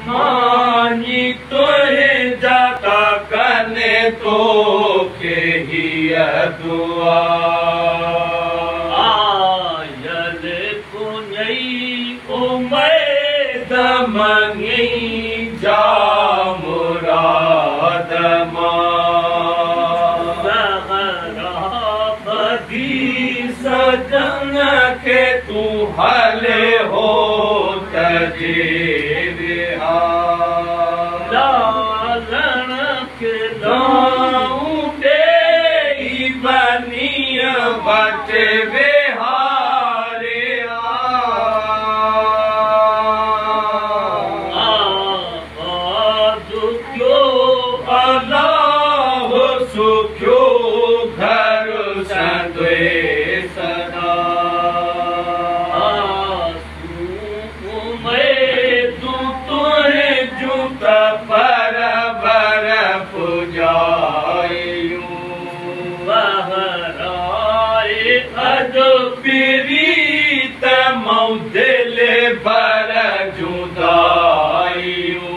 मानी तोरे जाता करने तो के ही दुआ आयल पुनई उमैद मंगी जा मुराद सजन के तू हले हो तजे लालन के दाऊ दे बनिया बचे बेहारे दुख्यो अल्लाह सुख्यो घर संदे पीरीत मौदिले बर जुदाइयूं